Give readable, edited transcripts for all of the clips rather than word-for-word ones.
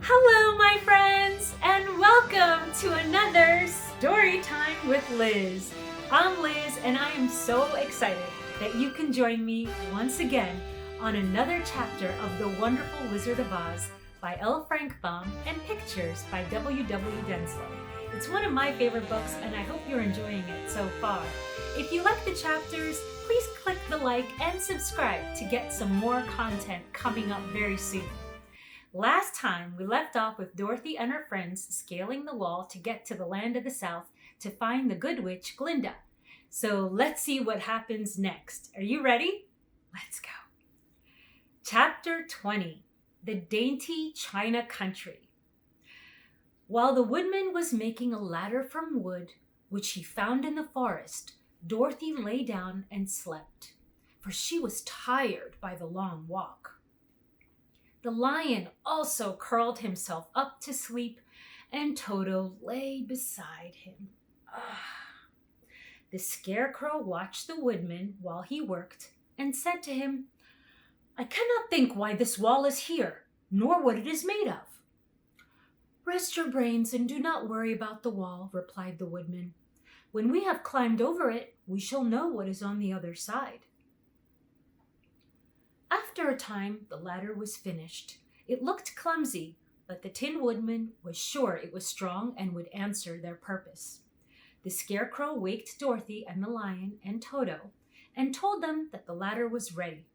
Hello, my friends, and welcome to another Story Time with Liz. I'm Liz, and I am so excited that you can join me once again on another chapter of The Wonderful Wizard of Oz by L. Frank Baum and pictures by W. W. Denslow. It's one of my favorite books, and I hope you're enjoying it so far. If you like the chapters, please click the like and subscribe to get some more content coming up very soon. Last time, we left off with Dorothy and her friends scaling the wall to get to the land of the South to find the good witch, Glinda. So let's see what happens next. Are you ready? Let's go. Chapter 20, The Dainty China Country. While the Woodman was making a ladder from wood, which he found in the forest, Dorothy lay down and slept, for she was tired by the long walk. The lion also curled himself up to sleep, and Toto lay beside him. The Scarecrow watched the Woodman while he worked and said to him, "I cannot think why this wall is here, nor what it is made of." "Rest your brains and do not worry about the wall," replied the Woodman. "When we have climbed over it, we shall know what is on the other side." After a time, the ladder was finished. It looked clumsy, but the Tin Woodman was sure it was strong and would answer their purpose. The Scarecrow waked Dorothy and the lion and Toto and told them that the ladder was ready.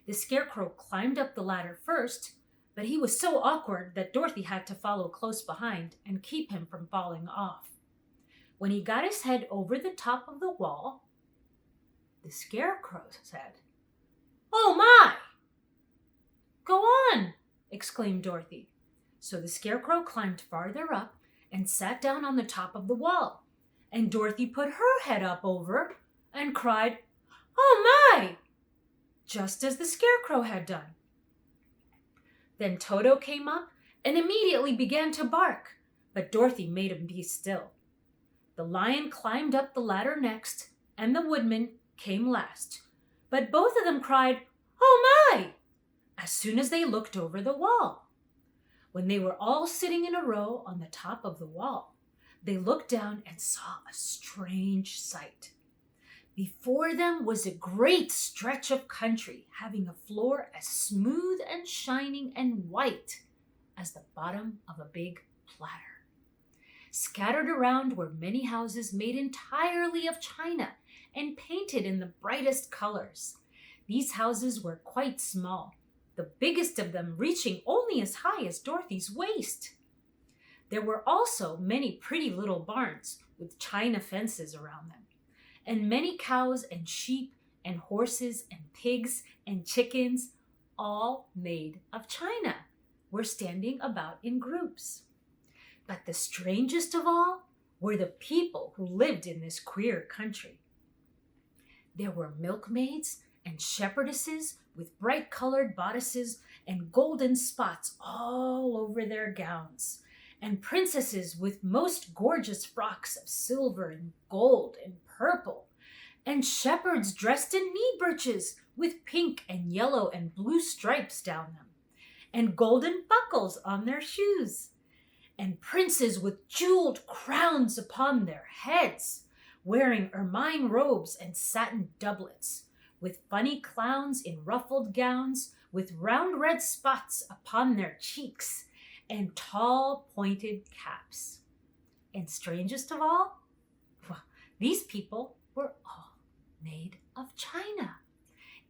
The Scarecrow climbed up the ladder first, but he was so awkward that Dorothy had to follow close behind and keep him from falling off. When he got his head over the top of the wall, the Scarecrow said, "Oh my!" "Go on!" exclaimed Dorothy. So the Scarecrow climbed farther up and sat down on the top of the wall, and Dorothy put her head up over and cried, "Oh my!" just as the Scarecrow had done. Then Toto came up and immediately began to bark, but Dorothy made him be still. The lion climbed up the ladder next, and the Woodman came last. But both of them cried, "Oh my!" as soon as they looked over the wall. When they were all sitting in a row on the top of the wall, they looked down and saw a strange sight. Before them was a great stretch of country, having a floor as smooth and shining and white as the bottom of a big platter. Scattered around were many houses made entirely of china and painted in the brightest colors. These houses were quite small, the biggest of them reaching only as high as Dorothy's waist. There were also many pretty little barns with china fences around them, and many cows and sheep and horses and pigs and chickens, all made of china, were standing about in groups. But the strangest of all were the people who lived in this queer country. There were milkmaids and shepherdesses with bright-colored bodices and golden spots all over their gowns, and princesses with most gorgeous frocks of silver and gold and purple, and shepherds dressed in knee breeches with pink and yellow and blue stripes down them, and golden buckles on their shoes, and princes with jeweled crowns upon their heads, wearing ermine robes and satin doublets, with funny clowns in ruffled gowns, with round red spots upon their cheeks, and tall pointed caps. And strangest of all, well, these people were all made of china,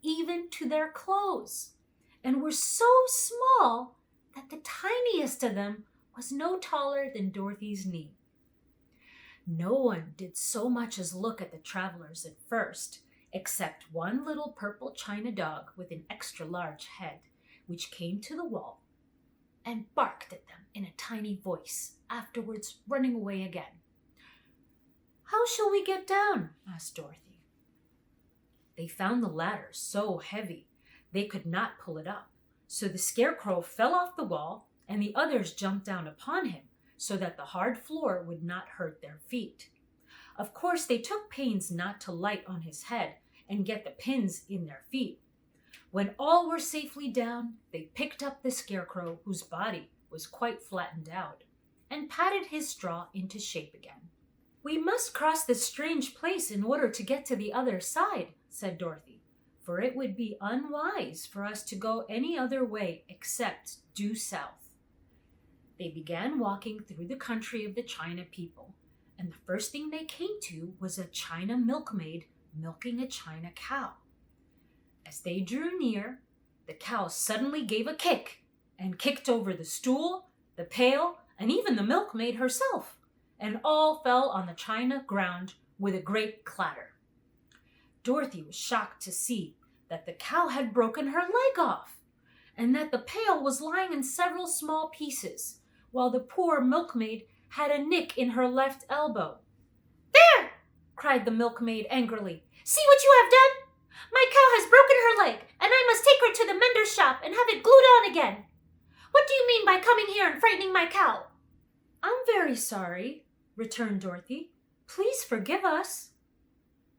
even to their clothes, and were so small that the tiniest of them was no taller than Dorothy's knee. No one did so much as look at the travelers at first, except one little purple china dog with an extra large head, which came to the wall and barked at them in a tiny voice, afterwards running away again. "How shall we get down?" asked Dorothy. They found the ladder so heavy they could not pull it up, so the Scarecrow fell off the wall and the others jumped down upon him, so that the hard floor would not hurt their feet. Of course, they took pains not to light on his head and get the pins in their feet. When all were safely down, they picked up the Scarecrow, whose body was quite flattened out, and patted his straw into shape again. "We must cross this strange place in order to get to the other side," said Dorothy, "for it would be unwise for us to go any other way except due south." They began walking through the country of the China people, and the first thing they came to was a China milkmaid milking a China cow. As they drew near, the cow suddenly gave a kick and kicked over the stool, the pail, and even the milkmaid herself, and all fell on the china ground with a great clatter. Dorothy was shocked to see that the cow had broken her leg off, and that the pail was lying in several small pieces, while the poor milkmaid had a nick in her left elbow. "There!" cried the milkmaid angrily. "See what you have done? My cow has broken her leg, and I must take her to the mender's shop and have it glued on again. What do you mean by coming here and frightening my cow?" "I'm very sorry," returned Dorothy. "Please forgive us."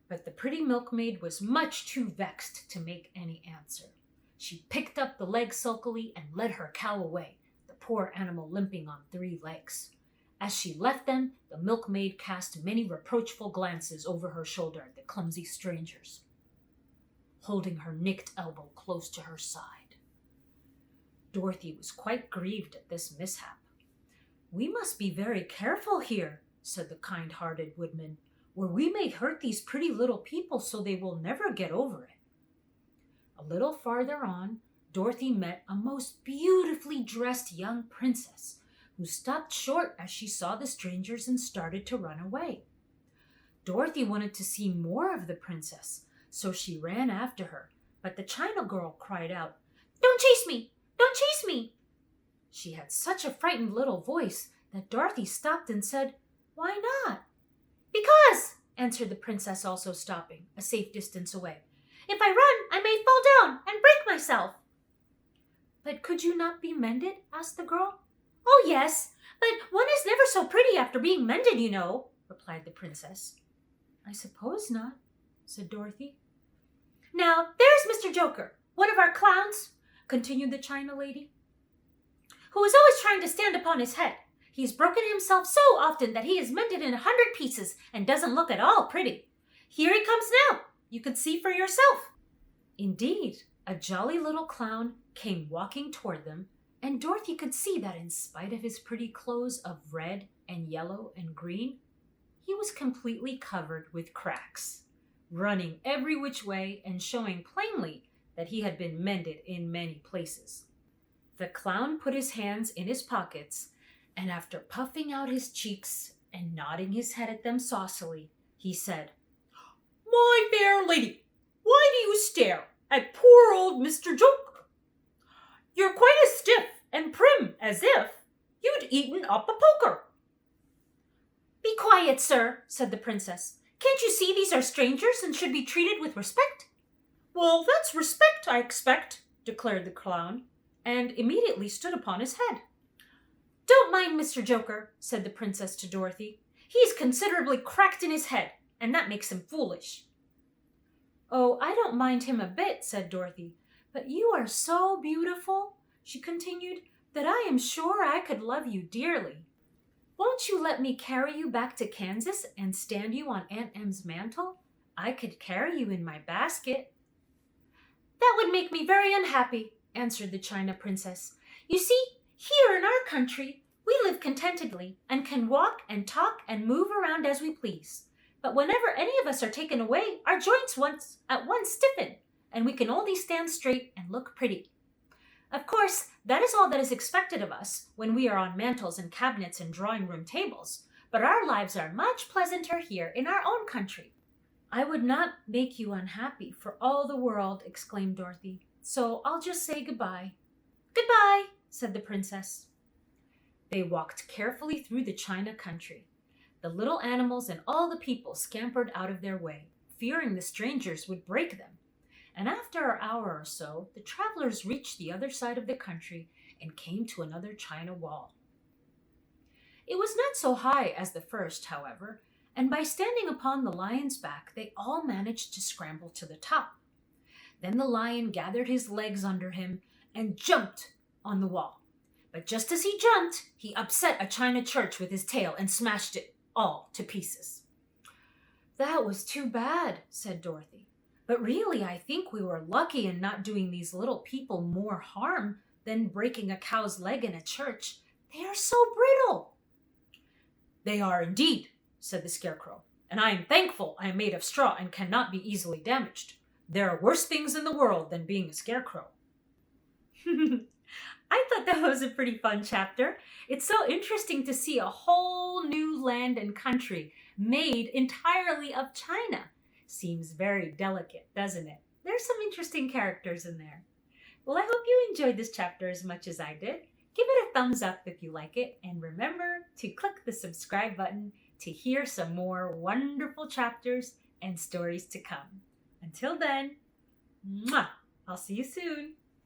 But the pretty milkmaid was much too vexed to make any answer. She picked up the leg sulkily and led her cow away, the poor animal limping on 3 legs. As she left them, the milkmaid cast many reproachful glances over her shoulder at the clumsy strangers, holding her nicked elbow close to her side. Dorothy was quite grieved at this mishap. "We must be very careful here," said the kind-hearted Woodman, "or we may hurt these pretty little people so they will never get over it." A little farther on, Dorothy met a most beautifully dressed young princess, who stopped short as she saw the strangers and started to run away. Dorothy wanted to see more of the princess, so she ran after her, but the China girl cried out, "Don't chase me! Don't chase me!" She had such a frightened little voice that Dorothy stopped and said, "Why not?" "Because," answered the princess, also stopping, a safe distance away, "if I run, I may fall down and break myself." "But could you not be mended?" asked the girl. "Oh, yes, but one is never so pretty after being mended, you know," replied the princess. "I suppose not," said Dorothy. "Now, there's Mr. Joker, one of our clowns," continued the China lady, "who is always trying to stand upon his head. He's broken himself so often that he is mended in 100 pieces and doesn't look at all pretty. Here he comes now. You can see for yourself." Indeed, a jolly little clown came walking toward them, and Dorothy could see that in spite of his pretty clothes of red and yellow and green, he was completely covered with cracks, running every which way and showing plainly that he had been mended in many places. The clown put his hands in his pockets, and after puffing out his cheeks and nodding his head at them saucily, he said, "My fair lady, why do you stare at poor old Mr. Joker? You're quite as stiff and prim as if you'd eaten up a poker." "Be quiet, sir," said the princess. "Can't you see these are strangers and should be treated with respect?" "Well, that's respect, I expect," declared the clown, and immediately stood upon his head. "Don't mind Mr. Joker," said the princess to Dorothy. "He's considerably cracked in his head, and that makes him foolish." "Oh, I don't mind him a bit," said Dorothy. "But you are so beautiful," she continued, "that I am sure I could love you dearly. Won't you let me carry you back to Kansas and stand you on Aunt Em's mantle? I could carry you in my basket." "That would make me very unhappy," answered the China princess. "You see, here in our country, we live contentedly and can walk and talk and move around as we please. But whenever any of us are taken away, our joints at once stiffen, and we can only stand straight and look pretty. Of course, that is all that is expected of us when we are on mantels and cabinets and drawing-room tables, but our lives are much pleasanter here in our own country." "I would not make you unhappy for all the world," exclaimed Dorothy, "so I'll just say goodbye." "Goodbye," said the princess. They walked carefully through the China country. The little animals and all the people scampered out of their way, fearing the strangers would break them. And after an hour or so, the travelers reached the other side of the country and came to another China wall. It was not so high as the first, however, and by standing upon the lion's back, they all managed to scramble to the top. Then the lion gathered his legs under him and jumped on the wall. But just as he jumped, he upset a china church with his tail and smashed it all to pieces. That was too bad, said Dorothy. But really, I think we were lucky in not doing these little people more harm than breaking a cow's leg in a church. They are so brittle. They are indeed, said the Scarecrow, and I am thankful I am made of straw and cannot be easily damaged. There are worse things in the world than being a scarecrow. I thought that was a pretty fun chapter. It's so interesting to see a whole new land and country made entirely of china. Seems very delicate, doesn't it? There's some interesting characters in there. Well, I hope you enjoyed this chapter as much as I did. Give it a thumbs up if you like it, and remember to click the subscribe button to hear some more wonderful chapters and stories to come. Until then, mwah, I'll see you soon.